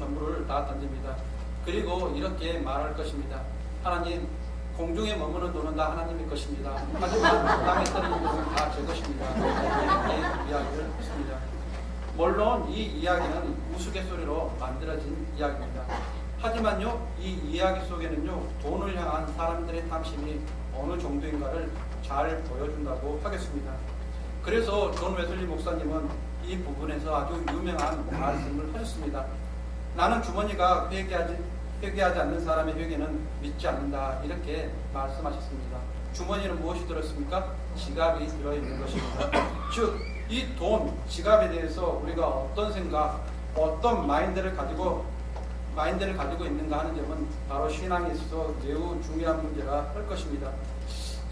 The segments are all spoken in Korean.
전부를 다 던집니다. 그리고 이렇게 말할 것입니다. 하나님, 공중에 머무는 돈은 다 하나님의 것입니다. 하지만 땅에 떨어진 돈은 다 제 것입니다. 이렇게 이야기를 했습니다. 물론 이 이야기는 우스갯소리로 만들어진 이야기입니다. 하지만요, 이 이야기 속에는요, 돈을 향한 사람들의 탐심이 어느 정도인가를 잘 보여준다고 하겠습니다. 그래서 존 웨슬리 목사님은 이 부분에서 아주 유명한 말씀을 하셨습니다. 나는 주머니가 회개하지 않는 사람의 회개는 믿지 않는다, 이렇게 말씀하셨습니다. 주머니는 무엇이 들었습니까? 지갑이 들어있는 것입니다. 즉, 이 돈, 지갑에 대해서 우리가 어떤 생각, 어떤 마인드를 가지고 있는가 하는 점은 바로 신앙에 있어서 매우 중요한 문제가 할 것입니다.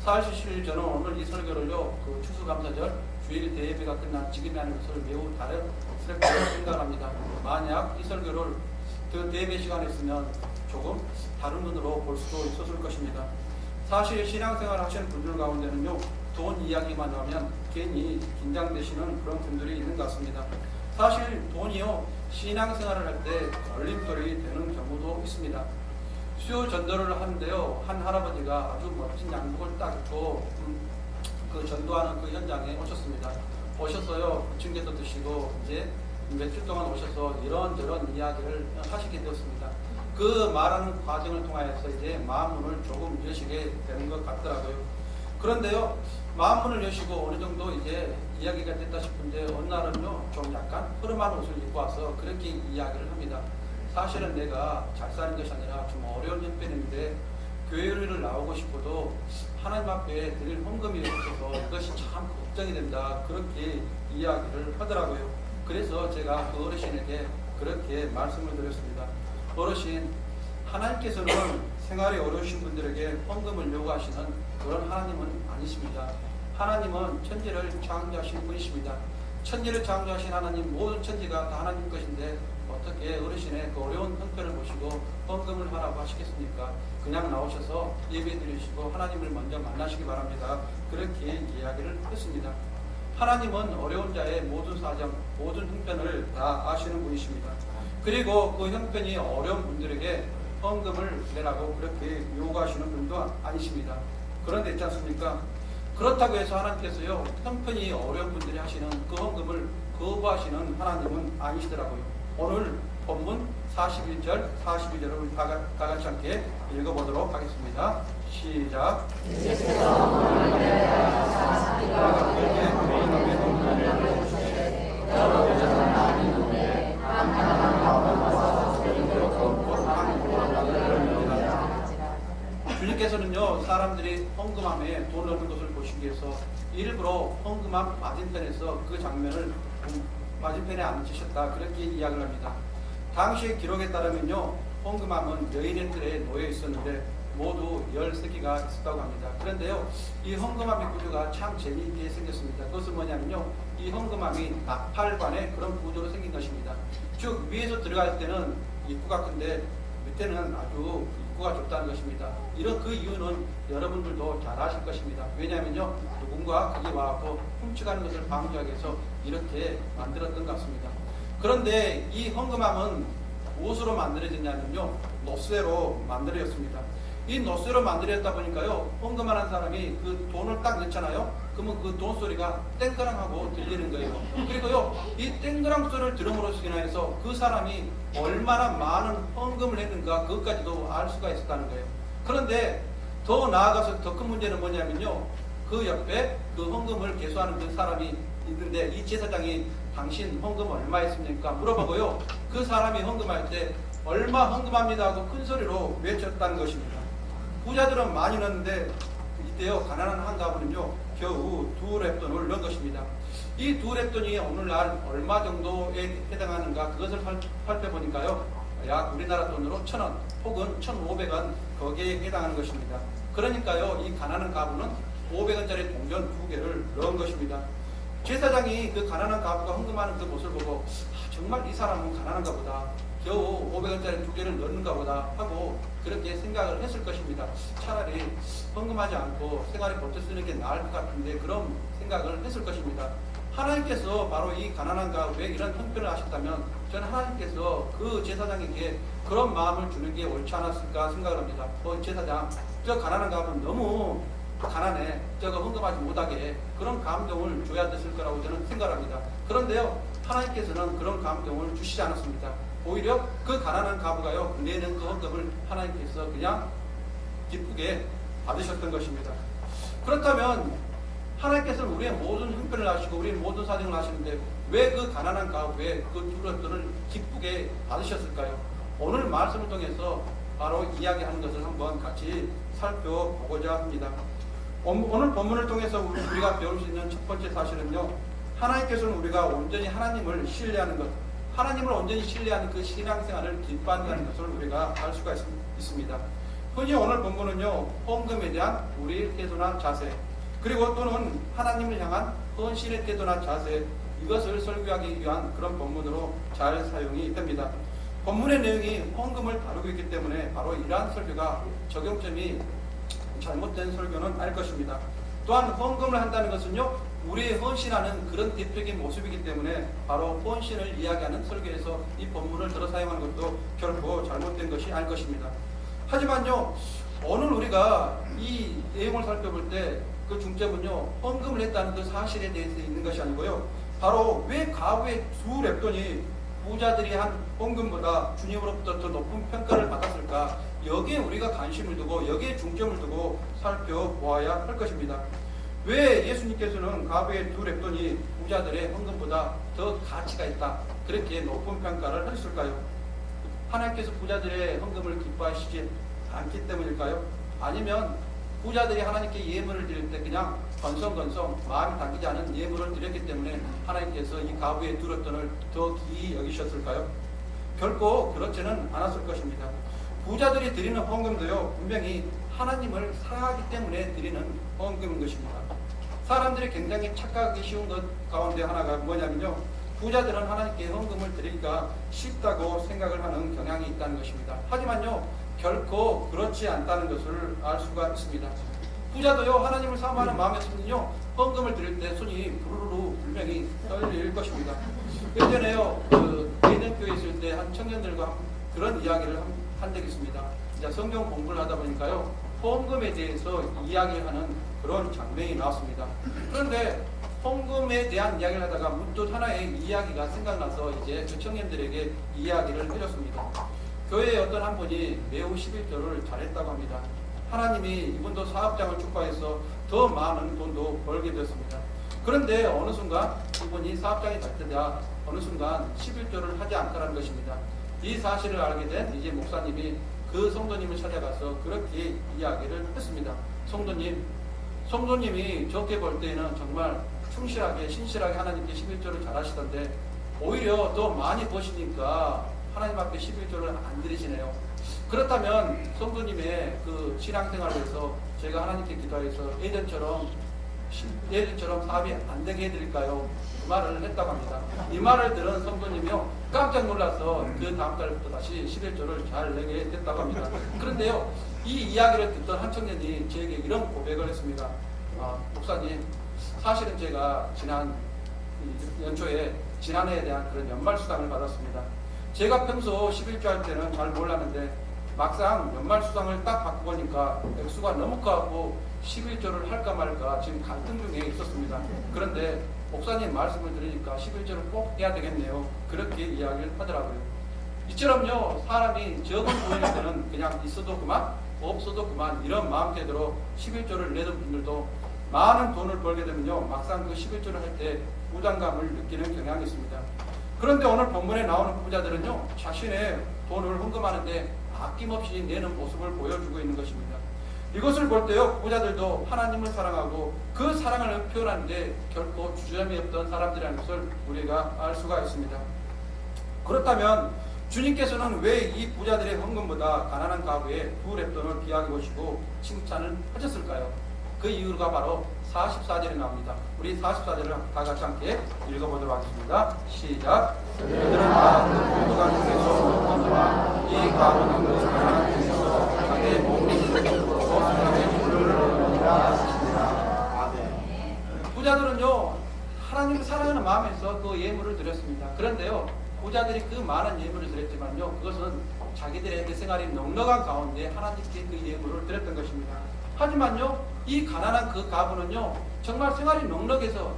사실 저는 오늘 이 설교를요, 추수감사절 주일 대예배가 끝난 지금이 하는 것을 매우 다르게 생각합니다. 만약 이 설교를 그 대예배 시간에 있으면 조금 다른 눈으로 볼 수도 있었을 것입니다. 사실 신앙생활 하시는 분들 가운데는요, 돈 이야기만 하면 괜히 긴장되시는 그런 분들이 있는 것 같습니다. 사실 돈이요, 신앙생활을 할 때 걸림돌이 되는 경우도 있습니다. 수요 전도를 하는데요, 한 할아버지가 아주 멋진 양복을 딱 입고 그 전도하는 그 현장에 오셨습니다. 오셨어요. 부침개도 드시고 이제 몇 주 동안 오셔서 이런저런 이야기를 하시게 되었습니다. 그 말하는 과정을 통하여서 이제 마음문을 조금 여시게 되는 것 같더라고요. 그런데요, 마음문을 여시고 어느 정도 이제 이야기가 됐다 싶은데 어느 날은요, 좀 약간 흐름한 옷을 입고 와서 그렇게 이야기를 합니다. 사실은 내가 잘 사는 것이 아니라 좀 어려운 형편인데 교회를 나오고 싶어도 하나님 앞에 드릴 헌금이 없어서 이것이 참 걱정이 된다, 그렇게 이야기를 하더라고요. 그래서 제가 그 어르신에게 그렇게 말씀을 드렸습니다. 어르신, 하나님께서는 생활이 어려우신 분들에게 헌금을 요구하시는 그런 하나님은 아니십니다. 하나님은 천지를 창조하신 분이십니다. 천지를 창조하신 하나님, 모든 천지가 다 하나님 것인데 어떻게 어르신의 그 어려운 형편을 보시고 헌금을 하라고 하시겠습니까? 그냥 나오셔서 예배 드리시고 하나님을 먼저 만나시기 바랍니다. 그렇게 이야기를 했습니다. 하나님은 어려운 자의 모든 사정, 모든 형편을 다 아시는 분이십니다. 그리고 그 형편이 어려운 분들에게 헌금을 내라고 그렇게 요구하시는 분도 아니십니다. 그런데 있지 않습니까? 그렇다고 해서 하나님께서요, 형편이 어려운 분들이 하시는 그 헌금을 거부하시는 하나님은 아니시더라고요. 오늘 본문 41절, 42절을 우리 다 같이 함께 읽어보도록 하겠습니다. 시작. 주님께서는요, 사람들이 헌금함에 돈 넣는 것을 보시기 위해서 일부러 헌금함 맞은편에서 그 장면을 맞은편에 앉으셨다, 그렇게 이야기를 합니다. 당시의 기록에 따르면요, 헌금함은 여인들에 놓여 있었는데 모두 13개가 있었다고 합니다. 그런데요, 이 헌금함의 구조가 참 재미있게 생겼습니다. 그것은 뭐냐면요, 이 헌금함이 나팔관의 그런 구조로 생긴 것입니다. 즉, 위에서 들어갈 때는 입구가 큰데 밑에는 아주 입구가 좁다는 것입니다. 이런 그 이유는 여러분들도 잘 아실 것입니다. 왜냐하면요, 누군가 거기 와서 훔쳐가는 것을 방지하기 위해서 이렇게 만들었던 것 같습니다. 그런데 이 헌금함은 무엇으로 만들어졌냐면요, 노쇠로 만들어졌습니다. 이 노쇠로 만들어졌다 보니까요, 헌금하는 사람이 그 돈을 딱 넣잖아요. 그러면 그 돈 소리가 땡그랑 하고 들리는 거예요. 그리고요, 이 땡그랑 소리를 들음으로써 인하여서 그 사람이 얼마나 많은 헌금을 했는가 그것까지도 알 수가 있었다는 거예요. 그런데 더 나아가서 더 큰 문제는 뭐냐면요, 그 옆에 그 헌금을 계수하는 그 사람이 있는데 이 제사장이 당신 헌금 얼마 했습니까? 물어보고요, 그 사람이 헌금할 때 얼마 헌금합니다 하고 큰 소리로 외쳤다는 것입니다. 부자들은 많이 넣는데 이때요, 가난한 한 가문은요, 겨우 2렙돈을 넣은 것입니다. 이 2렙돈이 오늘날 얼마 정도에 해당하는가 그것을 살펴보니까요, 약 우리나라 돈으로 1,000원 혹은 1,500원 거기에 해당하는 것입니다. 그러니까요, 이 가난한 가문은 500원짜리 동전 2개를 넣은 것입니다. 제사장이 그 가난한 가부가 헌금하는 그 모습을 보고 정말 이 사람은 가난한가 보다, 겨우 500원짜리 2개를 넣는가 보다 하고 그렇게 생각을 했을 것입니다. 차라리 헌금하지 않고 생활에 버텨 쓰는 게 나을 것 같은데 그런 생각을 했을 것입니다. 하나님께서 바로 이 가난한 가운데 이런 형편을 하셨다면 저는 하나님께서 그 제사장에게 그런 마음을 주는 게 옳지 않았을까 생각을 합니다. 제사장, 저 가난한 가운데 너무 가난해, 저거 헌금하지 못하게 그런 감동을 줘야 됐을 거라고 저는 생각합니다. 그런데요, 하나님께서는 그런 감동을 주시지 않았습니다. 오히려 그 가난한 가부가요, 내는 그 헌금을 하나님께서 그냥 기쁘게 받으셨던 것입니다. 그렇다면 하나님께서는 우리의 모든 형편을 아시고 우리의 모든 사정을 아시는데 왜 그 가난한 가부의 그 두 것들을 기쁘게 받으셨을까요? 오늘 말씀을 통해서 바로 이야기하는 것을 한번 같이 살펴보고자 합니다. 오늘 본문을 통해서 우리가 배울 수 있는 첫 번째 사실은요, 하나님께서는 우리가 온전히 하나님을 신뢰하는 것, 하나님을 온전히 신뢰하는 그 신앙생활을 기뻐한다는 것을 우리가 알 수가 있습니다. 흔히 오늘 본문은요, 헌금에 대한 우리의 태도나 자세, 그리고 또는 하나님을 향한 헌신의 태도나 자세, 이것을 설교하기 위한 그런 본문으로 잘 사용이 됩니다. 본문의 내용이 헌금을 다루고 있기 때문에 바로 이러한 설교가 적용점이 잘못된 설교는 아닐 것입니다. 또한 헌금을 한다는 것은요, 우리의 헌신하는 그런 대표적인 모습이기 때문에 바로 헌신을 이야기하는 설교에서 이 본문을 들어 사용하는 것도 결코 잘못된 것이 아닐 것입니다. 하지만요, 오늘 우리가 이 내용을 살펴볼 때 그 중점은요, 헌금을 했다는 그 사실에 대해서 있는 것이 아니고요, 바로 왜 가부의 두 랩돈이 부자들이 한 헌금보다 주님으로부터 더 높은 평가를 받았을까? 여기에 우리가 관심을 두고 여기에 중점을 두고 살펴보아야 할 것입니다. 왜 예수님께서는 가부의 두 랩돈이 부자들의 헌금보다 더 가치가 있다, 그렇게 높은 평가를 하셨을까요? 하나님께서 부자들의 헌금을 기뻐하시지 않기 때문일까요? 아니면 부자들이 하나님께 예물을 드릴 때 그냥 건성건성 마음이 담기지 않은 예물을 드렸기 때문에 하나님께서 이 가부의 두 랩돈을 더 귀히 여기셨을까요? 결코 그렇지는 않았을 것입니다. 부자들이 드리는 헌금도요, 분명히 하나님을 사랑하기 때문에 드리는 헌금인 것입니다. 사람들이 굉장히 착각하기 쉬운 것 가운데 하나가 뭐냐면요, 부자들은 하나님께 헌금을 드리기가 쉽다고 생각을 하는 경향이 있다는 것입니다. 하지만요, 결코 그렇지 않다는 것을 알 수가 있습니다. 부자도요, 하나님을 사모하는 마음이었으면요, 헌금을 드릴 때 손이 부르르 분명히 떨릴 것입니다. 예전에요, 대전교에 있을 때 한 청년들과 그런 이야기를 한 적이 있습니다. 이제 성경 공부를 하다 보니까요, 헌금에 대해서 이야기하는 그런 장면이 나왔습니다. 그런데 헌금에 대한 이야기를 하다가 문득 하나의 이야기가 생각나서 이제 그 청년들에게 이야기를 해줬습니다. 교회에 어떤 한 분이 매우 11조를 잘했다고 합니다. 하나님이 이분도 사업장을 축복해서 더 많은 돈도 벌게 되었습니다. 그런데 어느 순간 이분이 사업장이 잘 때다 어느 순간 11조를 하지 않다는 것입니다. 이 사실을 알게 된 이제 목사님이 그 성도님을 찾아가서 그렇게 이야기를 했습니다. 성도님이 좋게 볼 때에는 정말 충실하게 신실하게 하나님께 11조를 잘 하시던데 오히려 더 많이 버시니까 하나님 앞에 11조를 안 드리시네요. 그렇다면 성도님의 그 신앙생활에서 제가 하나님께 기도해서 예전처럼 사업이 안 되게 해드릴까요? 그 말을 했다고 합니다. 이 말을 들은 성도님이요, 깜짝 놀라서 그 다음 달부터 다시 11조를 잘 내게 됐다고 합니다. 그런데요, 이 이야기를 듣던 한 청년이 저에게 이런 고백을 했습니다. 목사님, 사실은 제가 지난 연초에 지난해에 대한 그런 연말수당을 받았습니다. 제가 평소 11조 할 때는 잘 몰랐는데 막상 연말수당을 딱 받고 보니까 액수가 너무 커갖고 11조를 할까 말까 지금 갈등 중에 있었습니다. 그런데 목사님 말씀을 들으니까 11조를 꼭 해야 되겠네요. 그렇게 이야기를 하더라고요. 이처럼요, 사람이 적은 돈일 때는 그냥 있어도 그만, 없어도 그만, 이런 마음태도로 11조를 내던 분들도 많은 돈을 벌게 되면요, 막상 그 11조를 할 때 부담감을 느끼는 경향이 있습니다. 그런데 오늘 본문에 나오는 부자들은요, 자신의 돈을 헌금하는데 아낌없이 내는 모습을 보여주고 있는 것입니다. 이것을 볼 때요, 부자들도 하나님을 사랑하고 그 사랑을 표현하는데 결코 주저함이 없던 사람들이라는 것을 우리가 알 수가 있습니다. 그렇다면 주님께서는 왜 이 부자들의 헌금보다 가난한 가부의 두 랩돈을 귀하게 보시고 칭찬을 하셨을까요? 그 이유가 바로 44절에 나옵니다. 우리 44절을 다 같이 함께 읽어보도록 하겠습니다. 시작. 그들은 다 모두가 중에서 헌금하 이 가부는 그 가난한 중에서 자기의 몸을 거룩하게 부르느니라 하시니라. 부자들은요, 하나님을 사랑하는 부자들이 그 많은 예물을 드렸지만요, 그것은 자기들의 그 생활이 넉넉한 가운데 하나님께 그 예물을 드렸던 것입니다. 하지만요, 이 가난한 그 가부는요, 정말 생활이 넉넉해서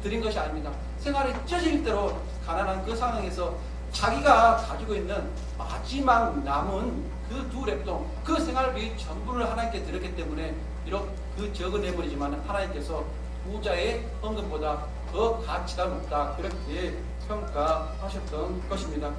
드린 것이 아닙니다. 생활이 찢어질 대로 가난한 그 상황에서 자기가 가지고 있는 마지막 남은 그 두 렙돈, 그 생활비 전부를 하나님께 드렸기 때문에 비록 그 적은 예물이지만 하나님께서 부자의 헌금보다 더 가치가 높다, 그렇게 평가하셨던 것입니다.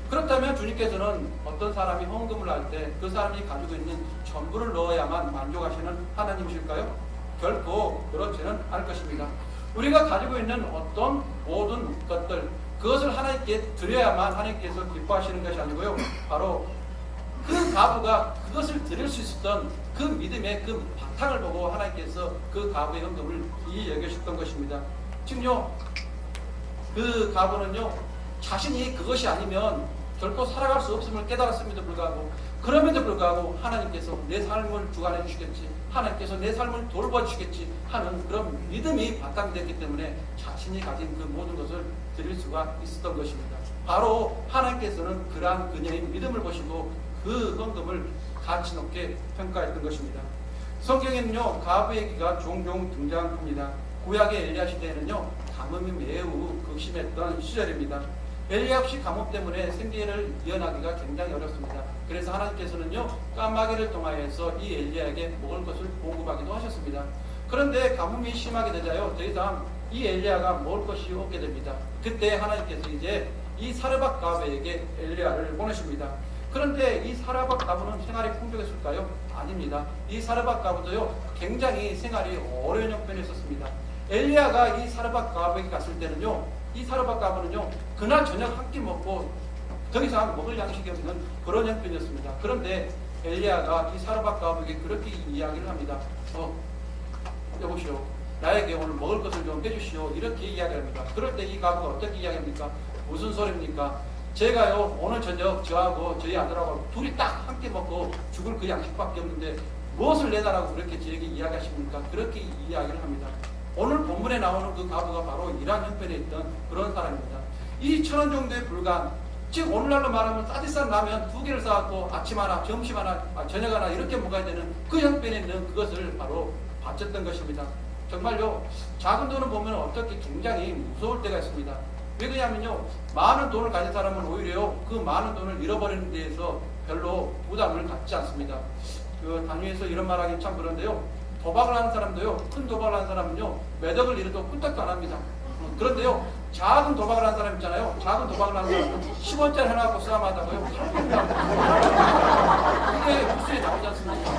그렇다면 주님께서는 어떤 사람이 헌금을 할 때 그 사람이 가지고 있는 전부를 넣어야만 만족하시는 하나님이실까요? 결코 그렇지는 않을 것입니다. 우리가 가지고 있는 어떤 모든 것들, 그것을 하나님께 드려야만 하나님께서 기뻐하시는 것이 아니고요, 바로 그 가부가 그것을 드릴 수 있었던 그 믿음의 그 바탕을 보고 하나님께서 그 가부의 헌금을 이히 여기셨던 것입니다. 지금요, 그 가부는요, 자신이 그것이 아니면 결코 살아갈 수 없음을 깨달았음에도 불구하고, 그럼에도 불구하고 하나님께서 내 삶을 주관해 주시겠지, 하나님께서 내 삶을 돌봐주시겠지 하는 그런 믿음이 바탕됐기 때문에 자신이 가진 그 모든 것을 드릴 수가 있었던 것입니다. 바로 하나님께서는 그러한 그녀의 믿음을 보시고 그 헌금을 가치 높게 평가했던 것입니다. 성경에는요, 가부의 얘기가 종종 등장합니다. 구약의 엘리야 시대에는요, 가뭄이 매우 극심했던 시절입니다. 엘리야 없이 가뭄 때문에 생계를 이어나기가 굉장히 어렵습니다. 그래서 하나님께서는요, 까마귀를 통하여서 이 엘리야에게 먹을 것을 공급하기도 하셨습니다. 그런데 가뭄이 심하게 되자요, 더 이상 이 엘리야가 먹을 것이 없게 됩니다. 그때 하나님께서 이제 이 사르밧 가부에게 엘리야를 보내십니다. 그런데 이 사르밧 가부는 생활이 풍족했을까요? 아닙니다. 이 사르밧 가부도요, 굉장히 생활이 어려운 형편에 있었습니다. 엘리야가 이 사르밧 가부에게 갔을 때는요, 이 사르밧 가부는요, 그날 저녁 한 끼 먹고 더 이상 먹을 양식이 없는 그런 형편이었습니다. 그런데 엘리야가 이 사르밧 가부에게 그렇게 이야기를 합니다. 여보시오, 나에게 오늘 먹을 것을 좀 빼주시오, 이렇게 이야기합니다. 그럴 때 이 가부가 어떻게 이야기합니까? 무슨 소리입니까? 제가요, 오늘 저녁 저하고 저희 아들하고 둘이 딱 한 끼 먹고 죽을 그 양식밖에 없는데 무엇을 내달라고 그렇게 저에게 이야기하십니까? 그렇게 이야기를 합니다. 오늘 본문에 나오는 그 가부가 바로 이러한 형편에 있던 그런 사람입니다. 이 1,000원 정도에 불과한, 즉 오늘날로 말하면 따뜻한 라면 2개를 사갖고 아침 하나, 점심 하나, 저녁 하나 이렇게 먹어야 되는 그 형편에 있는 그것을 바로 바쳤던 것입니다. 정말요, 작은 돈을 보면 어떻게 굉장히 무서울 때가 있습니다. 왜 그러냐면요, 많은 돈을 가진 사람은 오히려 그 많은 돈을 잃어버리는 데에서 별로 부담을 갖지 않습니다. 그 단위에서 이런 말하기 참 그런데요, 도박을 하는 사람도요, 큰 도박을 하는 사람은요, 몇 억을 잃어도 꿀떡도 안 합니다. 그런데요, 작은 도박을 하는 사람 있잖아요. 작은 도박을 하는 사람은 10원짜리 해놔갖고 싸움하다가요, 그게 목소리 나오지 않습니까?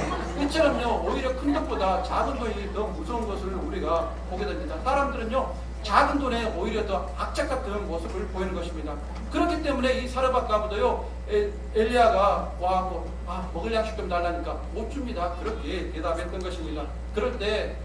이처럼요, 오히려 큰 돈보다 작은 돈이 더 무서운 것을 우리가 보게 됩니다. 사람들은요, 작은 돈에 오히려 더 악착 같은 모습을 보이는 것입니다. 그렇기 때문에 이 사르밧 가부도요, 엘리야가 와갖고 먹을 양식 좀 달라니까 못 줍니다. 그렇게 대답했던 것입니다. 그럴 때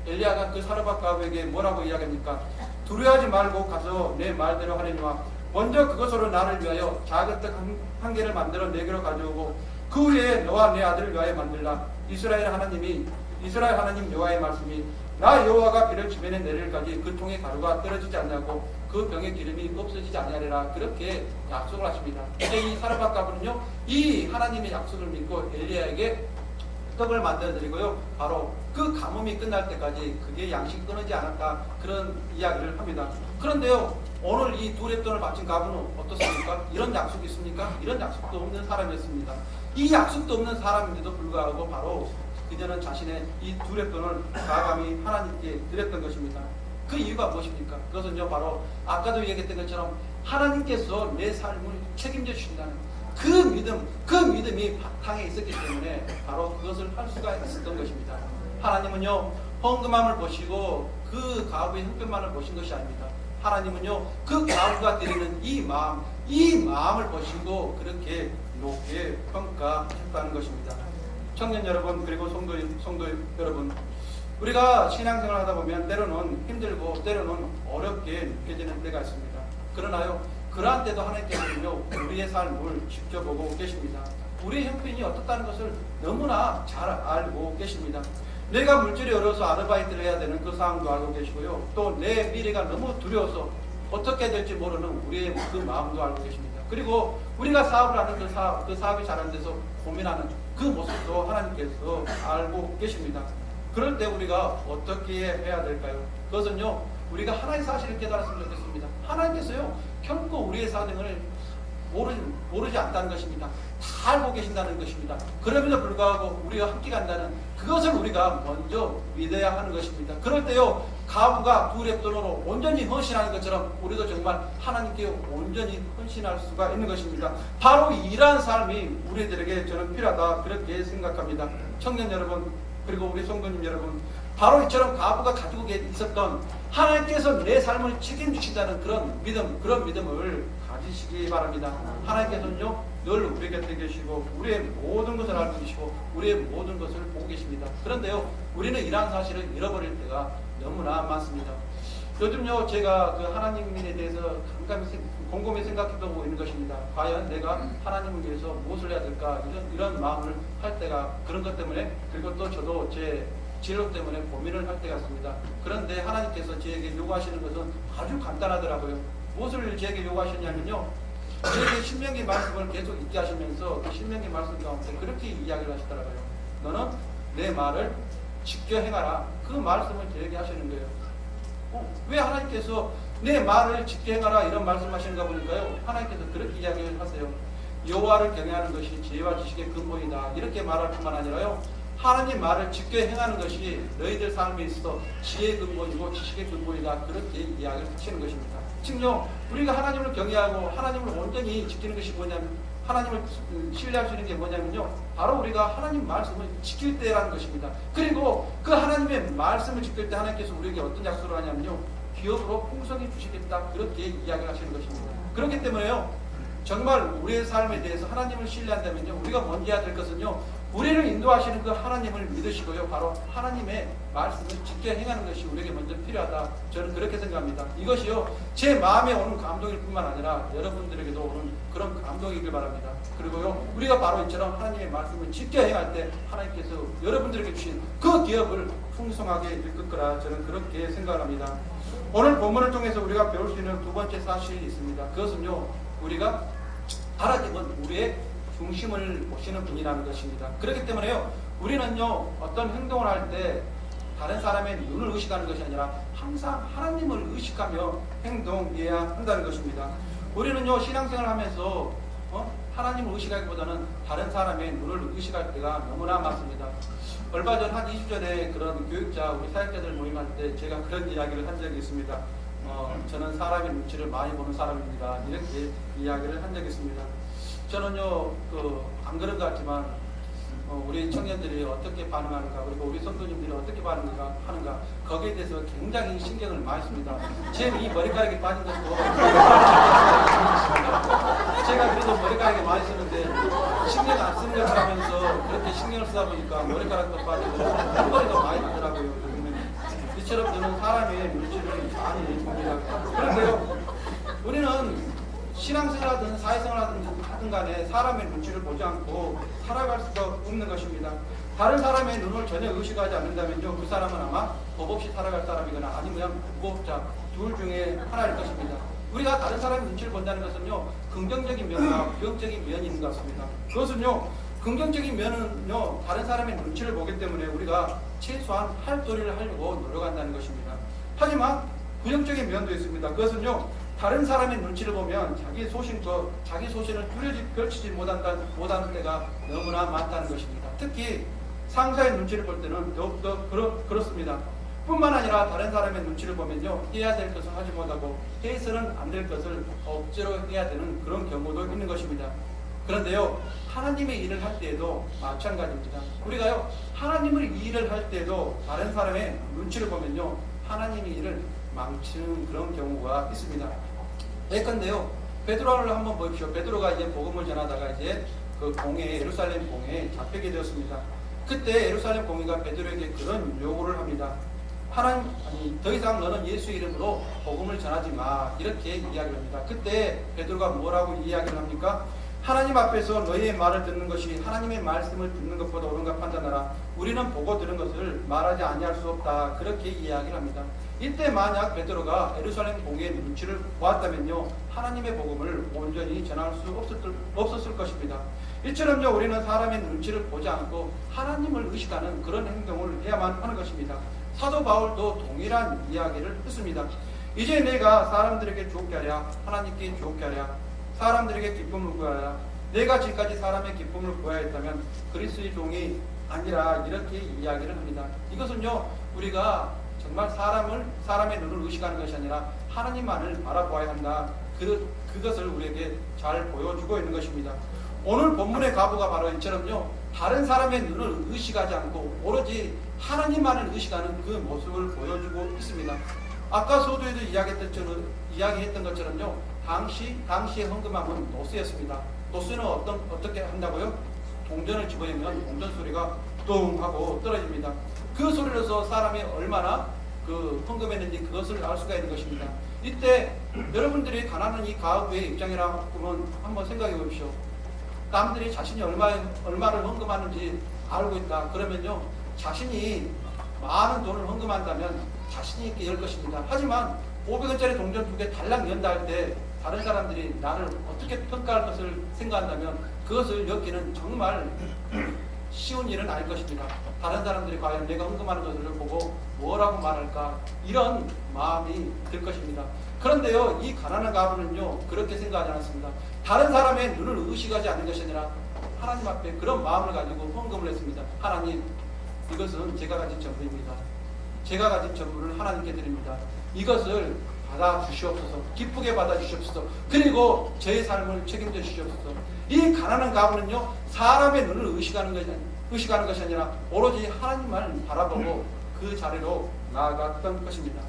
엘리야가 그 사르밧 가부에게 뭐라고 이야기합니까? 두려워하지 말고 가서 내 말대로 하려니와 먼저 그것으로 나를 위하여 작은 떡 한 개를 만들어 내게로 가져오고 그 후에 너와 내 아들을 위하여 만들라. 이스라엘 하나님 여호와의 말씀이 나 여호와가 비를 주변에 내릴까지 그 통에 가루가 떨어지지 않냐고 그 병의 기름이 없어지지 않냐리라. 그렇게 약속을 하십니다. 근데 이 사르밧 가부는요, 이 하나님의 약속을 믿고 엘리야에게 떡을 만들어 드리고요, 바로 그 가뭄이 끝날 때까지 그게 양식 끊어지 않을까, 그런 이야기를 합니다. 그런데요, 오늘 이 두 렙돈을 바친 가부는 어떻습니까? 이런 약속이 있습니까? 이런 약속도 없는 사람이었습니다. 이 약속도 없는 사람인데도 불구하고 바로 그녀는 자신의 이 두 렙돈을 과감히 하나님께 드렸던 것입니다. 그 이유가 무엇입니까? 그것은요, 바로 아까도 얘기했던 것처럼 하나님께서 내 삶을 책임져 주신다는 그 믿음이 바탕에 있었기 때문에 바로 그것을 할 수가 있었던 것입니다. 하나님은요, 헌금함을 보시고 그 가부의 형편만을 보신 것이 아닙니다. 하나님은요, 그 가부가 드리는 이 마음을 보시고 그렇게 높게 평가했다는 것입니다. 청년 여러분, 그리고 성도 여러분, 우리가 신앙생활을 하다 보면 때로는 힘들고 때로는 어렵게 느껴지는 때가 있습니다. 그러나요, 그러한 때도 하나님께서는요, 우리의 삶을 지켜보고 계십니다. 우리의 형편이 어떻다는 것을 너무나 잘 알고 계십니다. 내가 물질이 어려워서 아르바이트를 해야 되는 그 상황도 알고 계시고요, 또 내 미래가 너무 두려워서 어떻게 될지 모르는 우리의 그 마음도 알고 계십니다. 그리고 우리가 사업을 하는 그 사업이 잘 안 돼서 고민하는 그 모습도 하나님께서 알고 계십니다. 그럴 때 우리가 어떻게 해야 될까요? 그것은요, 우리가 하나의 사실을 깨달았으면 좋겠습니다. 하나님께서요, 결코 우리의 사정을 모르지 않다는 것입니다. 다 알고 계신다는 것입니다. 그럼에도 불구하고 우리가 함께 간다는 그것을 우리가 먼저 믿어야 하는 것입니다. 그럴 때요, 가부가 두 랩돈으로 온전히 헌신하는 것처럼 우리도 정말 하나님께 온전히 헌신할 수가 있는 것입니다. 바로 이러한 삶이 우리들에게 저는 필요하다, 그렇게 생각합니다. 청년 여러분, 그리고 우리 성도님 여러분, 바로 이처럼 가부가 가지고 있었던 하나님께서 내 삶을 책임지신다는 그런 믿음을 가지시기 바랍니다. 하나님께서는요, 늘 우리 곁에 계시고 우리의 모든 것을 알고 계시고 우리의 모든 것을 보고 계십니다. 그런데요, 우리는 이러한 사실을 잃어버릴 때가 너무나 많습니다. 요즘요, 제가 그 하나님에 대해서 곰곰이 생각해보고 있는 것입니다. 과연 내가 하나님을 위해서 무엇을 해야 될까, 이런 마음을 할 때가, 그런 것 때문에, 그리고 또 저도 제 진로 때문에 고민을 할 때가 있습니다. 그런데 하나님께서 저에게 요구하시는 것은 아주 간단하더라고요. 무엇을 저에게 요구하셨냐면요, 저에게 신명기 말씀을 계속 읽게 하시면서 그 신명기 말씀 가운데 그렇게 이야기를 하시더라고요. 너는 내 말을 지켜 행하라. 그 말씀을 저에게 하시는 거예요. 왜 하나님께서 내 말을 지켜 행하라 이런 말씀하시는가 보니까요, 하나님께서 그렇게 이야기를 하세요. 여호와를 경외하는 것이 지혜와 지식의 근본이다, 이렇게 말할 뿐만 아니라요, 하나님 말을 지켜 행하는 것이 너희들 삶에 있어 지혜의 근본이고 지식의 근본이다, 그렇게 이야기를 하시는 것입니다. 즉요, 우리가 하나님을 경외하고 하나님을 온전히 지키는 것이 뭐냐면, 하나님을 신뢰할 수 있는 게 뭐냐면요, 바로 우리가 하나님 말씀을 지킬 때라는 것입니다. 그리고 그 하나님의 말씀을 지킬 때 하나님께서 우리에게 어떤 약속을 하냐면요, 기업으로 풍성히 주시겠다, 그렇게 이야기를 하시는 것입니다. 그렇기 때문에요, 정말 우리의 삶에 대해서 하나님을 신뢰한다면요, 우리가 먼저 해야 될 것은요, 우리를 인도하시는 그 하나님을 믿으시고요, 바로 하나님의 말씀을 지켜 행하는 것이 우리에게 먼저 필요하다, 저는 그렇게 생각합니다. 이것이요, 제 마음에 오는 감동일 뿐만 아니라 여러분들에게도 오는 그런 감동이길 바랍니다. 그리고요, 우리가 바로 이처럼 하나님의 말씀을 지켜 행할 때 하나님께서 여러분들에게 주신 그 기업을 풍성하게 일끌 거라, 저는 그렇게 생각합니다. 오늘 본문을 통해서 우리가 배울 수 있는 두 번째 사실이 있습니다. 그것은요, 우리가 하나님은 우리의 중심을 보시는 분이라는 것입니다. 그렇기 때문에요, 우리는요, 어떤 행동을 할 때 다른 사람의 눈을 의식하는 것이 아니라 항상 하나님을 의식하며 행동해야 한다는 것입니다. 우리는요, 신앙생활을 하면서 하나님을 의식하기보다는 다른 사람의 눈을 의식할 때가 너무나 많습니다. 얼마 전 한 2주 전에 그런 교육자, 우리 사역자들 모임할 때 제가 그런 이야기를 한 적이 있습니다. 저는 사람의 눈치를 많이 보는 사람입니다, 이렇게 이야기를 한 적이 있습니다. 저는요, 안 그런 것 같지만 우리 청년들이 어떻게 반응하는가, 그리고 우리 성도님들이 어떻게 반응하는가, 거기에 대해서 굉장히 신경을 많이 씁니다. 제 이 머리카락이 빠진 것도 제가 그래도 머리카락이 많이 쓰는데 신경 안 쓰는 것을 하면서 그렇게 신경을 쓰다 보니까 머리카락도 빠지고 머리도 많이 나더라고요. 이처럼 저는 사람의 눈치를 많이 봅니다. 그런데요, 우리는 신앙생활하든 사회생활하든 간에 사람의 눈치를 보지 않고 살아갈 수가 없는 것입니다. 다른 사람의 눈을 전혀 의식하지 않는다면요, 그 사람은 아마 법 없이 살아갈 사람이거나 아니면 무법자, 둘 중에 하나일 것입니다. 우리가 다른 사람의 눈치를 본다는 것은요, 긍정적인 면과 부정적인 면이 있는 것 같습니다. 그것은요, 긍정적인 면은요, 다른 사람의 눈치를 보기 때문에 우리가 최소한 할 도리를 하려고 노력한다는 것입니다. 하지만 부정적인 면도 있습니다. 그것은요, 다른 사람의 눈치를 보면 자기 소신을 펼치지 못하는 때가 너무나 많다는 것입니다. 특히 상사의 눈치를 볼 때는 더욱더 그렇습니다. 뿐만 아니라 다른 사람의 눈치를 보면요, 해야 될 것을 하지 못하고 해서는 안 될 것을 억지로 해야 되는 그런 경우도 있는 것입니다. 그런데요, 하나님의 일을 할 때에도 마찬가지입니다. 우리가요, 하나님의 일을 할 때도 다른 사람의 눈치를 보면요, 하나님의 일을 망치는 그런 경우가 있습니다. 예컨대요, 베드로를 한번 보십시오. 베드로가 이제 복음을 전하다가 이제 그 예루살렘 공회에 잡히게 되었습니다. 그때 예루살렘 공회가 베드로에게 그런 요구를 합니다. 더 이상 너는 예수 이름으로 복음을 전하지 마, 이렇게 이야기를 합니다. 그때 베드로가 뭐라고 이야기를 합니까? 하나님 앞에서 너희의 말을 듣는 것이 하나님의 말씀을 듣는 것보다 옳은가 판단하라. 우리는 보고 들은 것을 말하지 아니할 수 없다. 그렇게 이야기를 합니다. 이때 만약 베드로가 예루살렘 공회의 눈치를 보았다면요, 하나님의 복음을 온전히 전할 수 없었을 것입니다. 이처럼요, 우리는 사람의 눈치를 보지 않고 하나님을 의식하는 그런 행동을 해야만 하는 것입니다. 사도 바울도 동일한 이야기를 했습니다. 이제 내가 사람들에게 좋게 하랴, 하나님께 좋게 하랴, 사람들에게 기쁨을 구하라. 내가 지금까지 사람의 기쁨을 구해야 했다면 그리스도의 종이 아니라, 이렇게 이야기를 합니다. 이것은요, 우리가 정말 사람의 눈을 의식하는 것이 아니라 하나님만을 바라보아야 한다. 그것을 우리에게 잘 보여주고 있는 것입니다. 오늘 본문의 가부가 바로 이처럼요, 다른 사람의 눈을 의식하지 않고 오로지 하나님만을 의식하는 그 모습을 보여주고 있습니다. 아까 서두에도 이야기했던 것처럼요, 당시의 헌금함은 노스였습니다. 노스는 어떻게 한다고요? 동전을 집어넣으면 동전 소리가 뚱 하고 떨어집니다. 그 소리로서 사람이 얼마나 그 헌금했는지 그것을 알 수가 있는 것입니다. 이때 여러분들이 가난한 이 가부의 입장이라고 하면 한번 생각해 보십시오. 남들이 자신이 얼마를 헌금하는지 알고 있다. 그러면요, 자신이 많은 돈을 헌금한다면 자신 있게 열 것입니다. 하지만 500원짜리 동전 2개 달랑 연다 할 때 다른 사람들이 나를 어떻게 평가할 것을 생각한다면 그것을 엮기는 정말 쉬운 일은 아닐 것입니다. 다른 사람들이 과연 내가 헌금하는 것을 보고 뭐라고 말할까, 이런 마음이 들 것입니다. 그런데요, 이 가난한 가부는요, 그렇게 생각하지 않았습니다. 다른 사람의 눈을 의식하지 않는 것이 아니라 하나님 앞에 그런 마음을 가지고 헌금을 했습니다. 하나님, 이것은 제가 가진 전부입니다. 제가 가진 전부를 하나님께 드립니다. 이것을 받아 주시옵소서. 기쁘게 받아 주시옵소서. 그리고 제 삶을 책임져 주시옵소서. 이 가난한 가부는요, 사람의 눈을 의식하는 것이 아니라 오로지 하나님만 바라보고 그 자리로 나아갔던 것입니다.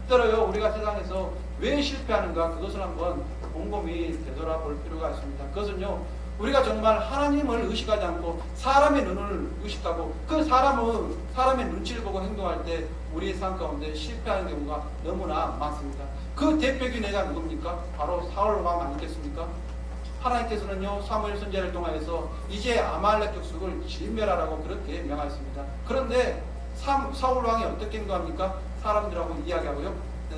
때로요, 우리가 세상에서 왜 실패하는가, 그것을 한번 곰곰이 되돌아볼 필요가 있습니다. 그것은요, 우리가 정말 하나님을 의식하지 않고 사람의 눈을 의식하고 그 사람의 눈치를 보고 행동할 때 우리의 삶 가운데 실패하는 경우가 너무나 많습니다. 그 대표기내가 누굽니까? 바로 사울 왕 아니겠습니까? 하나님께서는요, 사무엘 선지자를 통하여서 이제 아말렉 족속을 진멸하라고 그렇게 명하였습니다. 그런데 사울 왕이 어떻게 행동합니까? 사람들하고 이야기하고요,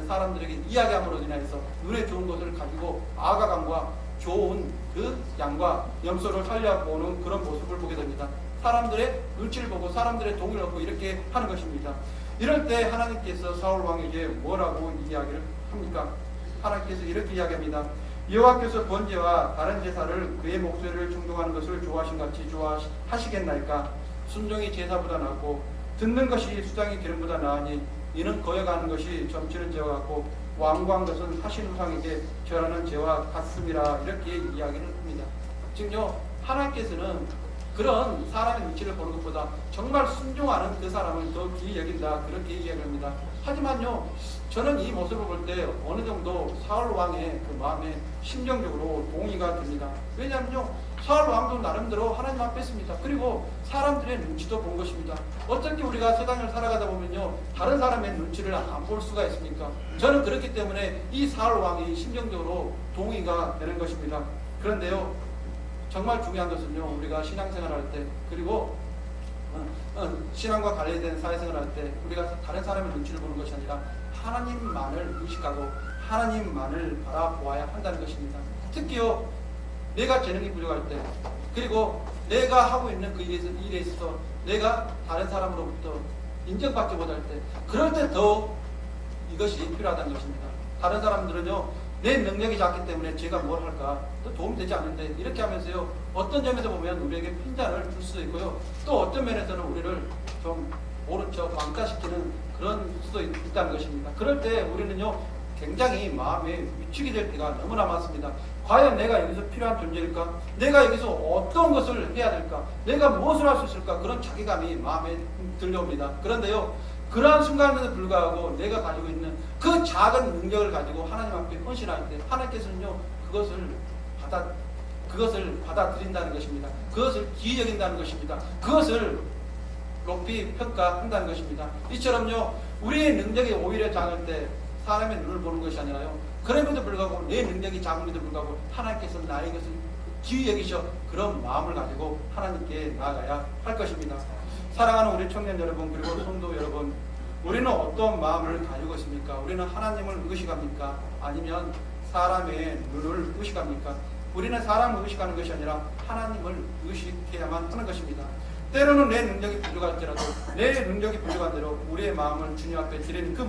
사람들에게 이야기함으로 인해서 눈에 좋은 것을 가지고 아가강과 좋은 그 양과 염소를 살려보는 그런 모습을 보게 됩니다. 사람들의 눈치를 보고 사람들의 동의를 얻고 이렇게 하는 것입니다. 이럴 때 하나님께서 사울 왕에게 뭐라고 이야기를 합니까? 하나님께서 이렇게 이야기합니다. 여호와께서 번제와 다른 제사를 그의 목소리를 충동하는 것을 좋아하신 같이 좋아하시겠나이까? 순종이 제사보다 낫고 듣는 것이 수장의 기름보다 나으니 이는 거역하는 것이 점치는 죄와 같고 완고한 것은 하신 우상에게 절하는 죄와 같습니다. 이렇게 이야기를 합니다. 즉요, 하나님께서는 그런 사람의 눈치를 보는 것보다 정말 순종하는 그 사람을 더 귀히 여긴다. 그렇게 이야기합니다. 하지만요, 저는 이 모습을 볼 때 어느 정도 사울 왕의 그 마음에 심정적으로 동의가 됩니다. 왜냐하면요, 사울 왕도 나름대로 하나님 앞에 있습니다. 그리고 사람들의 눈치도 본 것입니다. 어떻게 우리가 세상을 살아가다 보면요, 다른 사람의 눈치를 안 볼 수가 있습니까? 저는 그렇기 때문에 이 사울 왕이 심정적으로 동의가 되는 것입니다. 그런데요, 정말 중요한 것은요, 우리가 신앙생활을 할 때, 그리고 신앙과 관련된 사회생활을 할 때 우리가 다른 사람의 눈치를 보는 것이 아니라 하나님만을 의식하고 하나님만을 바라보아야 한다는 것입니다. 특히요, 내가 재능이 부족할 때, 그리고 내가 하고 있는 그 일에 있어서 내가 다른 사람으로부터 인정받지 못할 때, 그럴 때 더 이것이 필요하다는 것입니다. 다른 사람들은요, 내 능력이 작기 때문에 제가 뭘 할까, 또 도움이 되지 않는데, 이렇게 하면서요, 어떤 점에서 보면 우리에게 핀잔을 줄 수도 있고요, 또 어떤 면에서는 우리를 좀 모른 척 왕따시키는 그런 수도 있다는 것입니다. 그럴 때 우리는요, 굉장히 마음에 위축이 될 때가 너무나 많습니다. 과연 내가 여기서 필요한 존재일까? 내가 여기서 어떤 것을 해야 될까? 내가 무엇을 할 수 있을까? 그런 자괴감이 마음에 들려옵니다. 그런데요, 그러한 순간에도 불구하고 내가 가지고 있는 그 작은 능력을 가지고 하나님 앞에 헌신할 때 하나님께서는요, 그것을 받아들인다는 것입니다. 그것을 귀히 여긴다는 것입니다. 그것을 높이 평가한다는 것입니다. 이처럼요, 우리의 능력이 오히려 작을 때 사람의 눈을 보는 것이 아니라요, 그럼에도 불구하고 내 능력이 작음에도 불구하고 하나님께서 나의 것을 귀히 여기셔 그런 마음을 가지고 하나님께 나아가야 할 것입니다. 사랑하는 우리 청년 여러분, 그리고 성도 여러분, 우리는 어떤 마음을 가지고 있습니까? 우리는 하나님을 의식합니까? 아니면 사람의 눈을 의식합니까? 우리는 사람을 의식하는 것이 아니라 하나님을 의식해야만 하는 것입니다. 때로는 내 능력이 부족할지라도 내 능력이 부족한 대로 우리의 마음을 주님 앞에 드리는 그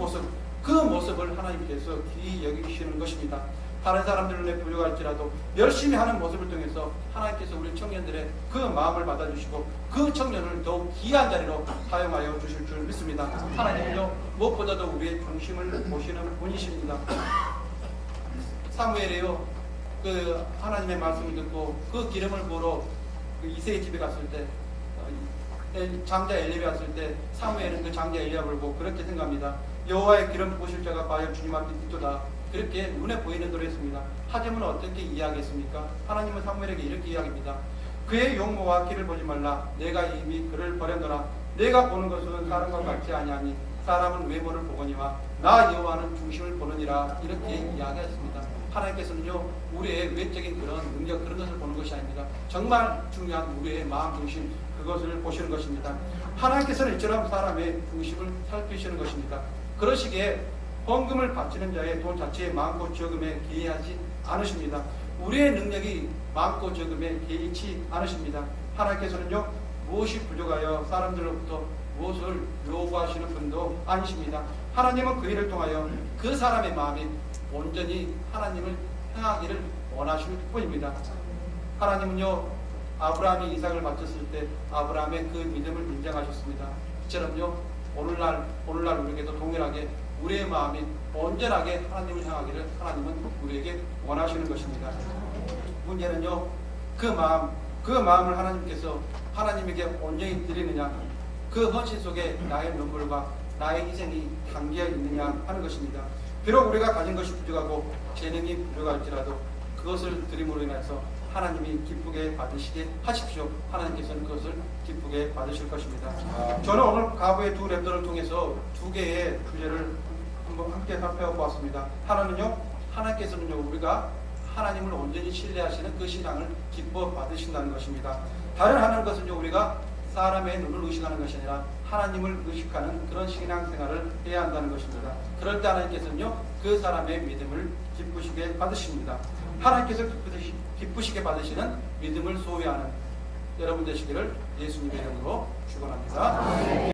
모습을 하나님께서 귀히 여기시는 것입니다. 다른 사람들은 내 부족할지라도 열심히 하는 모습을 통해서 하나님께서 우리 청년들의 그 마음을 받아주시고 그 청년을 더욱 귀한 자리로 사용하여 주실 줄 믿습니다. 하나님은요, 무엇보다도 우리의 중심을 보시는 분이십니다. 사무엘이요, 그 하나님의 말씀을 듣고 그 기름을 보러 그 이새의 집에 갔을 때, 장자 엘리압이 왔을 때 사무엘은 그 장자 엘리압을 보고 그렇게 생각합니다. 여호와의 기름 부으실 자가 과연 주님 앞에 있도다. 그렇게 눈에 보이는 대로 했습니다. 하지만 어떻게 이야기했습니까? 하나님은 사무엘에게 이렇게 이야기합니다. 그의 용모와 길을 보지 말라. 내가 이미 그를 버렸노라. 내가 보는 것은 사람과 같지 아니하니 사람은 외모를 보거니와 나 여호와는 중심을 보느니라. 이렇게 이야기했습니다. 하나님께서는요, 우리의 외적인 그런 능력, 그런 것을 보는 것이 아닙니다. 정말 중요한 우리의 마음 중심, 그것을 보시는 것입니다. 하나님께서는 이처럼 사람의 중심을 살피시는 것입니다. 그러시기에 헌금을 바치는 자의 돈 자체에 많고 적음에 개의하지 않으십니다. 우리의 능력이 많고 적음에 개의치 않으십니다. 하나님께서는요, 무엇이 부족하여 사람들로부터 무엇을 요구하시는 분도 아니십니다. 하나님은 그 일을 통하여 그 사람의 마음이 온전히 하나님을 향하기를 원하실 뿐입니다. 하나님은요, 아브라함이 이삭을 바쳤을 때 아브라함의 그 믿음을 인정하셨습니다. 이처럼요, 오늘날 우리에게도 동일하게 우리의 마음이 온전하게 하나님을 향하기를 하나님은 우리에게 원하시는 것입니다. 문제는요, 그 마음을 하나님께서 하나님에게 온전히 드리느냐, 그 헌신 속에 나의 눈물과 나의 희생이 담겨 있느냐 하는 것입니다. 비록 우리가 가진 것이 부족하고 재능이 부족할지라도 그것을 드림으로 인해서 하나님이 기쁘게 받으시게 하십시오. 하나님께서는 그것을 기쁘게 받으실 것입니다. 저는 오늘 가부의 두 랩들을 통해서 두 개의 주제를 한번 함께 살펴보았습니다. 하나는요, 하나님께서는요, 우리가 하나님을 온전히 신뢰하시는 그 신앙을 기뻐 받으신다는 것입니다. 다른 하나는 것은요, 우리가 사람의 눈을 의식하는 것이 아니라 하나님을 의식하는 그런 신앙생활을 해야 한다는 것입니다. 그럴 때 하나님께서는요, 그 사람의 믿음을 기쁘시게 받으십니다. 하나님께서 기쁘시게 받으시는 믿음을 소유하는 여러분 되시기를 예수님의 이름으로 축원합니다.